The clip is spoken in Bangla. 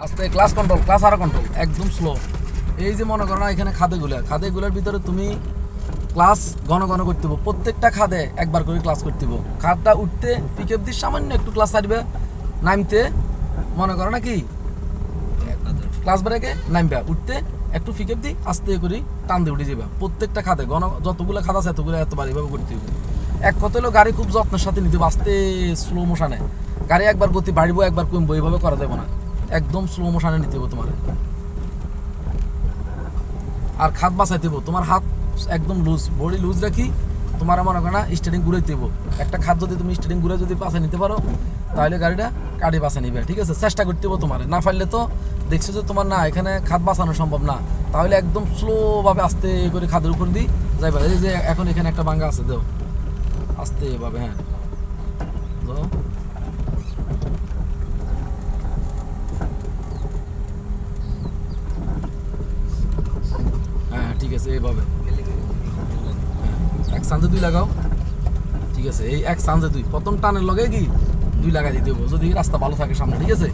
আস্তে ক্লাস কন্ট্রোল, ক্লাস আর কন্ট্রোল, একদম স্লো। এই যে মনে করো না এখানে খাদেগুলোর ভিতরে তুমি ক্লাস ঘন ঘন করতে হবে, প্রত্যেকটা খাদে একবার করে ক্লাস করতে হবে। খাদটা উঠতে পিকআপ দিয়ে সামান্য একটু ক্লাস ছাড়বে, নামতে মনে করো না কি ক্লাস ব্রেকে নামবে, উঠতে একটু পিকআপ দিয়ে আস্তে করে টান দিয়ে উঠে যাবে। প্রত্যেকটা খাদে যতগুলো খাদ আছে এতগুলো এতবার এইভাবে করতে হবে। এক কথা হলো গাড়ি খুব যত্নের সাথে নিতে হবে, আস্তে স্লো মোশনে। গাড়ি একবার গতি বাড়বো একবার কমবো, এইভাবে করা যাবে না, একদম স্লো মোশনে নিতে হবে তোমার। আর খাত বাঁচাইতে হবো, তোমার হাত একদম লুজ, বডি লুজ রাখি তোমার মনে করো না স্টার্টিং ঘুরাইতে হবো। একটা খাত যদি তুমি স্টার্টিং ঘুরে যদি পাশে নিতে পারো তাহলে গাড়িটা কাটি বাঁচা নিবে, ঠিক আছে? চেষ্টা করতে হবো তোমার, না পারলে তো দেখছো যে তোমার না এখানে খাত বাঁচানো সম্ভব না, তাহলে একদম স্লোভাবে আস্তে করে খাদের উপর দিই যাইবা। এই যে এখন এখানে একটা ভাঙ্গা আছে, দেও আস্তে এভাবে, হ্যাঁ দাও। হ্যাঁ ঠিক আছে, এইভাবে এক সানজে দুই লাগাও, ঠিক আছে? এই এক সানজে দুই, প্রথম টানের লগে কি দুই লাগাই দিতে হবো যদি রাস্তা ভালো থাকে সামনে, ঠিক আছে?